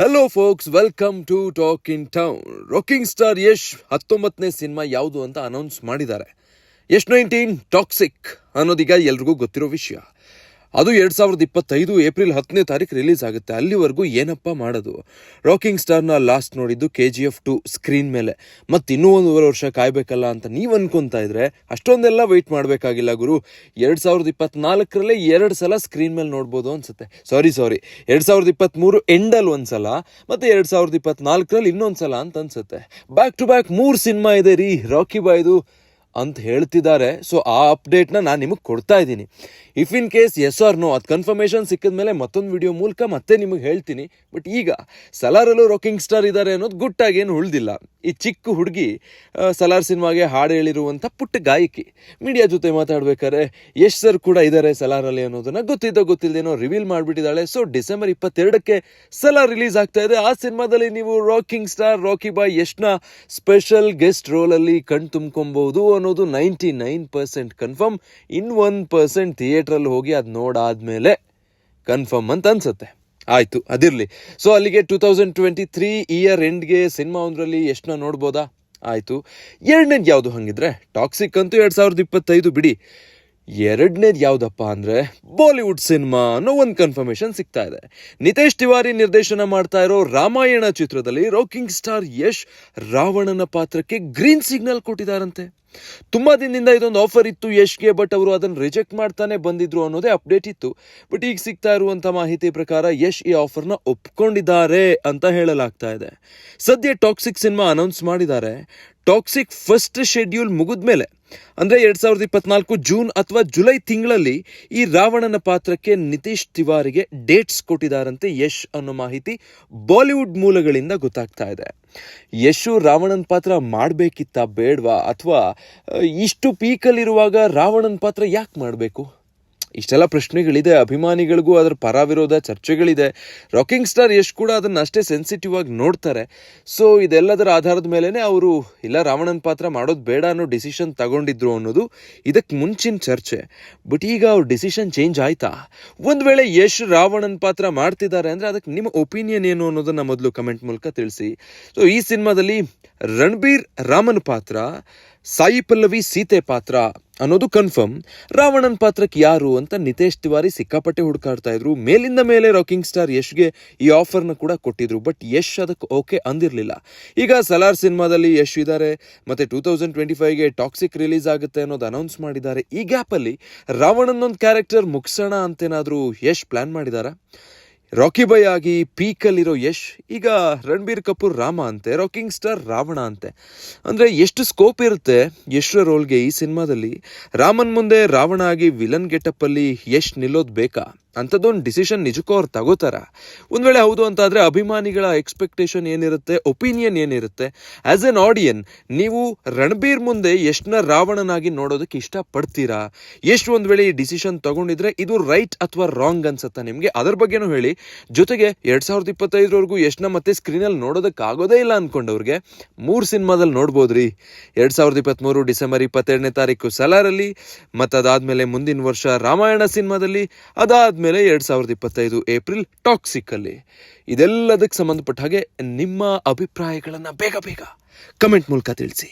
Hello folks, welcome to talk in town. Rocking star Yash 19ನೇ cinema ಯಾವುದು ಅಂತ announce ಮಾಡಿದ್ದಾರೆ. ಯಶ್ 19 ಟಾಕ್ಸಿಕ್ ಅನ್ನೋದೀಗ ಎಲ್ರಿಗೂ ಗೊತ್ತಿರೋ ವಿಷಯ. ಅದು 2025 ಏಪ್ರಿಲ್ 10ನೇ ತಾರೀಕು ರಿಲೀಸ್ ಆಗುತ್ತೆ. ಅಲ್ಲಿವರೆಗೂ ಏನಪ್ಪ ಮಾಡೋದು? ರಾಕಿಂಗ್ ಸ್ಟಾರ್ನ ಲಾಸ್ಟ್ ನೋಡಿದ್ದು KGF 2 ಸ್ಕ್ರೀನ್ ಮೇಲೆ. ಮತ್ತು ಇನ್ನೂ 1.5 ವರ್ಷ ಕಾಯ್ಬೇಕಲ್ಲ ಅಂತ ನೀವು ಅನ್ಕೊಂತಾ ಇದ್ರೆ ಅಷ್ಟೊಂದೆಲ್ಲ ವೆಯ್ಟ್ ಮಾಡಬೇಕಾಗಿಲ್ಲ ಗುರು. 2024ರಲ್ಲೇ 2 ಸಲ ಸ್ಕ್ರೀನ್ ಮೇಲೆ ನೋಡ್ಬೋದು ಅನ್ಸುತ್ತೆ. ಸಾರಿ 2023 ಎಂಡಲ್ಲಿ ಒಂದ್ಸಲ ಮತ್ತು 2024ರಲ್ಲಿ ಇನ್ನೊಂದು ಸಲ ಅಂತ ಅನ್ಸುತ್ತೆ. ಬ್ಯಾಕ್ ಟು ಬ್ಯಾಕ್ 3 ಸಿನಿಮಾ ಇದೆ ರೀ ರಾಕಿ ಬಾಯ್ದು ಅಂತ ಹೇಳ್ತಿದ್ದಾರೆ. ಸೊ ಆ ಅಪ್ಡೇಟ್ನ ನಾನು ನಿಮಗೆ ಕೊಡ್ತಾ ಇದ್ದೀನಿ. If in case yes or no ಅದು ಕನ್ಫರ್ಮೇಷನ್ ಸಿಕ್ಕಿದ ಮೇಲೆ ಮತ್ತೊಂದು ವಿಡಿಯೋ ಮೂಲಕ ಮತ್ತೆ ನಿಮಗೆ ಹೇಳ್ತೀನಿ. ಬಟ್ ಈಗ ಸಲಾರಲ್ಲೂ ರಾಕಿಂಗ್ ಸ್ಟಾರ್ ಇದ್ದಾರೆ ಅನ್ನೋದು ಗುಟ್ಟಾಗೇನು ಉಳಿದಿಲ್ಲ. ಈ ಚಿಕ್ಕ ಹುಡುಗಿ ಸಲಾರ್ ಸಿನಿಮಾಗೆ ಹಾಡು ಹೇಳಿರುವಂಥ ಪುಟ್ಟ ಗಾಯಕಿ ಮೀಡಿಯಾ ಜೊತೆ ಮಾತಾಡ್ಬೇಕಾದ್ರೆ ಯಶ್ ಸರ್ ಕೂಡ ಇದ್ದಾರೆ ಸಲಾರಲ್ಲಿ ಅನ್ನೋದನ್ನ ಗೊತ್ತಿಲ್ಲದೇನೋ ರಿವೀಲ್ ಮಾಡಿಬಿಟ್ಟಿದ್ದಾಳೆ. ಸೊ ಡಿಸೆಂಬರ್ 22ಕ್ಕೆ ಸಲಾರ್ ರಿಲೀಸ್ ಆಗ್ತಾ ಇದೆ. ಆ ಸಿನಿಮಾದಲ್ಲಿ ನೀವು ರಾಕಿಂಗ್ ಸ್ಟಾರ್ ರಾಕಿ ಬಾಯ್ ಯಶ್ನ ಸ್ಪೆಷಲ್ ಗೆಸ್ಟ್ ರೋಲಲ್ಲಿ ಕಣ್ ತುಂಬ್ಕೊಬಹುದು ಅನ್ನೋದು 99% ಕನ್ಫರ್ಮ್. ಇನ್ 1% ಥಿಯೇಟ್ರಲ್ಲಿ ಹೋಗಿ ಅದು ನೋಡಾದ್ಮೇಲೆ ಕನ್ಫರ್ಮ್ ಅಂತ ಅನ್ಸುತ್ತೆ. ಆಯ್ತು, ಅದಿರಲಿ. ಸೊ ಅಲ್ಲಿಗೆ 2023 ಇಯರ್ ಎಂಡ್ಗೆ ಸಿನಿಮಾ ಒಂದರಲ್ಲಿ ಎಷ್ಟನ್ನ ನೋಡ್ಬೋದಾ? ಆಯಿತು. ಎರಡನೇದು ಯಾವುದು ಹಂಗಿದ್ರೆ? ಟಾಕ್ಸಿಕ್ ಅಂತೂ 2025 ಬಿಡಿ. ಎರಡನೇದು ಯಾವುದಪ್ಪ ಅಂದರೆ ಬಾಲಿವುಡ್ ಸಿನಿಮಾ ಅನ್ನೋ ಒಂದು ಕನ್ಫರ್ಮೇಷನ್ ಸಿಗ್ತಾ ಇದೆ. ನಿತೇಶ್ ತಿವಾರಿ ನಿರ್ದೇಶನ ಮಾಡ್ತಾ ಇರೋ ರಾಮಾಯಣ ಚಿತ್ರದಲ್ಲಿ ರಾಕಿಂಗ್ ಸ್ಟಾರ್ ಯಶ್ ರಾವಣನ ಪಾತ್ರಕ್ಕೆ ಗ್ರೀನ್ ಸಿಗ್ನಲ್ ಕೊಟ್ಟಿದ್ದಾರಂತೆ. ತುಂಬಾ ದಿನದಿಂದ ಇದೊಂದು ಆಫರ್ ಇತ್ತು ಯಶ್ಗೆ, ಬಟ್ ಅವರು ಅದನ್ನು ರಿಜೆಕ್ಟ್ ಮಾಡ್ತಾನೆ ಬಂದಿದ್ರು ಅನ್ನೋದೇ ಅಪ್ಡೇಟ್ ಇತ್ತು. ಬಟ್ ಈಗ ಸಿಗ್ತಾ ಇರುವಂಥ ಮಾಹಿತಿ ಪ್ರಕಾರ ಯಶ್ ಈ ಆಫರ್ನ ಒಪ್ಕೊಂಡಿದ್ದಾರೆ ಅಂತ ಹೇಳಲಾಗ್ತಾ ಇದೆ. ಸದ್ಯ ಟಾಕ್ಸಿಕ್ ಸಿನಿಮಾ ಅನೌನ್ಸ್ ಮಾಡಿದ್ದಾರೆ. ಟಾಕ್ಸಿಕ್ ಫಸ್ಟ್ ಶೆಡ್ಯೂಲ್ ಮುಗಿದ್ಮೇಲೆ ಅಂದರೆ 2024 ಜೂನ್ ಅಥವಾ ಜುಲೈ ತಿಂಗಳಲ್ಲಿ ಈ ರಾವಣನ ಪಾತ್ರಕ್ಕೆ ನಿತೇಶ್ ತಿವಾರಿಗೆ ಡೇಟ್ಸ್ ಕೊಟ್ಟಿದ್ದಾರಂತೆ ಯಶ್ ಅನ್ನೋ ಮಾಹಿತಿ ಬಾಲಿವುಡ್ ಮೂಲಗಳಿಂದ ಗೊತ್ತಾಗ್ತಾ ಇದೆ. ಯಶು ರಾವಣನ ಪಾತ್ರ ಮಾಡಬೇಕಿತ್ತ ಬೇಡವಾ, ಅಥವಾ ಇಷ್ಟು ಪೀಕಲ್ಲಿರುವಾಗ ರಾವಣನ ಪಾತ್ರ ಯಾಕೆ ಮಾಡಬೇಕು? ಇಷ್ಟೆಲ್ಲ ಪ್ರಶ್ನೆಗಳಿದೆ. ಅಭಿಮಾನಿಗಳಿಗೂ ಅದರ ಪರ ವಿರೋಧ ಚರ್ಚೆಗಳಿದೆ. ರಾಕಿಂಗ್ ಸ್ಟಾರ್ ಯಶ್ ಕೂಡ ಅದನ್ನು ಅಷ್ಟೇ ಸೆನ್ಸಿಟಿವ್ ಆಗಿ ನೋಡ್ತಾರೆ. ಸೊ ಇದೆಲ್ಲದರ ಆಧಾರದ ಮೇಲೇ ಅವರು ಇಲ್ಲ ರಾವಣನ ಪಾತ್ರ ಮಾಡೋದು ಬೇಡ ಅನ್ನೋ ಡಿಸಿಷನ್ ತಗೊಂಡಿದ್ರು ಅನ್ನೋದು ಇದಕ್ಕೆ ಮುಂಚಿನ ಚರ್ಚೆ. ಬಟ್ ಈಗ ಅವ್ರ ಡಿಸಿಷನ್ ಚೇಂಜ್ ಆಯ್ತಾ? ಒಂದು ವೇಳೆ ಯಶ್ ರಾವಣನ ಪಾತ್ರ ಮಾಡ್ತಿದ್ದಾರೆ ಅಂದರೆ ಅದಕ್ಕೆ ನಿಮ್ಮ ಒಪಿನಿಯನ್ ಏನು ಅನ್ನೋದನ್ನು ಮೊದಲು ಕಮೆಂಟ್ ಮೂಲಕ ತಿಳಿಸಿ. ಸೊ ಈ ಸಿನಿಮಾದಲ್ಲಿ ರಣಬೀರ್ ರಾಮನ್ ಪಾತ್ರ, ಸಾಯಿ ಪಲ್ಲವಿ ಸೀತೆ ಪಾತ್ರ ಅನ್ನೋದು ಕನ್ಫರ್ಮ್. ರಾವಣನ್ ಪಾತ್ರಕ್ಕೆ ಯಾರು ಅಂತ ನಿತೇಶ್ ತಿವಾರಿ ಸಿಕ್ಕಾಪಟ್ಟೆ ಹುಡುಕಾಡ್ತಾ ಇದ್ರು. ಮೇಲಿಂದ ಮೇಲೆ ರಾಕಿಂಗ್ ಸ್ಟಾರ್ ಯಶ್ಗೆ ಈ ಆಫರ್ನ ಕೂಡ ಕೊಟ್ಟಿದ್ರು. ಬಟ್ ಯಶ್ ಅದಕ್ಕೆ ಓಕೆ ಅಂದಿರಲಿಲ್ಲ. ಈಗ ಸಲಾರ್ ಸಿನಿಮಾದಲ್ಲಿ ಯಶ್ ಇದ್ದಾರೆ, ಮತ್ತೆ 2025ಗೆ ಟಾಕ್ಸಿಕ್ ರಿಲೀಸ್ ಆಗುತ್ತೆ ಅನ್ನೋದು ಅನೌನ್ಸ್ ಮಾಡಿದ್ದಾರೆ. ಈ ಗ್ಯಾಪಲ್ಲಿ ರಾವಣನ್ ಒಂದು ಕ್ಯಾರೆಕ್ಟರ್ ಮುಗಿಸೋಣ ಅಂತೇನಾದರೂ ಯಶ್ ಪ್ಲಾನ್ ಮಾಡಿದಾರಾ? ರಾಕಿ ಬಾಯ್ ಆಗಿ ಪೀಕಲ್ಲಿರೋ ಯಶ್ ಈಗ ರಣಬೀರ್ ಕಪೂರ್ ರಾಮ ಅಂತೆ, ರಾಕಿಂಗ್ ಸ್ಟಾರ್ ರಾವಣ ಅಂತೆ. ಅಂದರೆ ಎಷ್ಟು ಸ್ಕೋಪ್ ಇರುತ್ತೆ ಯಶ್ರ ರೋಲ್ಗೆ ಈ ಸಿನಿಮಾದಲ್ಲಿ? ರಾಮನ್ ಮುಂದೆ ರಾವಣ ಆಗಿ ವಿಲನ್ ಗೆಟಪ್ಪಲ್ಲಿ ಯಶ್ ನಿಲ್ಲೋದು ಬೇಕಾ? ಅಂಥದ್ದೊಂದು ಡಿಸಿಷನ್ ನಿಜಕ್ಕೂ ಅವ್ರು ತಗೋತಾರ? ಒಂದು ವೇಳೆ ಹೌದು ಅಂತಾದರೆ ಅಭಿಮಾನಿಗಳ ಎಕ್ಸ್ಪೆಕ್ಟೇಷನ್ ಏನಿರುತ್ತೆ, ಒಪಿನಿಯನ್ ಏನಿರುತ್ತೆ? ಆ್ಯಸ್ ಎನ್ ಆಡಿಯನ್ ನೀವು ರಣಬೀರ್ ಮುಂದೆ ಯಶ್ನ ರಾವಣನಾಗಿ ನೋಡೋದಕ್ಕೆ ಇಷ್ಟಪಡ್ತೀರಾ? ಎಷ್ಟು ಒಂದು ವೇಳೆ ಈ ಡಿಸಿಷನ್ ತಗೊಂಡಿದ್ರೆ ಇದು ರೈಟ್ ಅಥವಾ ರಾಂಗ್ ಅನ್ಸುತ್ತಾ ನಿಮಗೆ? ಅದರ ಬಗ್ಗೆನೂ ಹೇಳಿ. ಜೊತೆಗೆ 2025ರವರೆಗೂ ಯಶ್ನ ಮತ್ತೆ ಸ್ಕ್ರೀನಲ್ಲಿ ನೋಡೋದಕ್ಕಾಗೋದೇ ಇಲ್ಲ ಅಂದ್ಕೊಂಡವ್ರಿಗೆ 3 ಸಿನಿಮಾದಲ್ಲಿ ನೋಡ್ಬೋದ್ರಿ. 2023 ಡಿಸೆಂಬರ್ 22ನೇ ತಾರೀಕು ಸಲಾರಲ್ಲಿ, ಮತ್ತು ಅದಾದಮೇಲೆ ಮುಂದಿನ ವರ್ಷ ರಾಮಾಯಣ ಸಿನಿಮಾದಲ್ಲಿ, ಅದಾದಮೇಲೆ 2025 ಏಪ್ರಿಲ್ ಟಾಕ್ಸಿಕ್ ಅಲ್ಲಿ. ಇದೆಲ್ಲದಕ್ಕೆ ಸಂಬಂಧಪಟ್ಟ ಹಾಗೆ ನಿಮ್ಮ ಅಭಿಪ್ರಾಯಗಳನ್ನು ಬೇಗ ಕಮೆಂಟ್ ಮೂಲಕ ತಿಳಿಸಿ.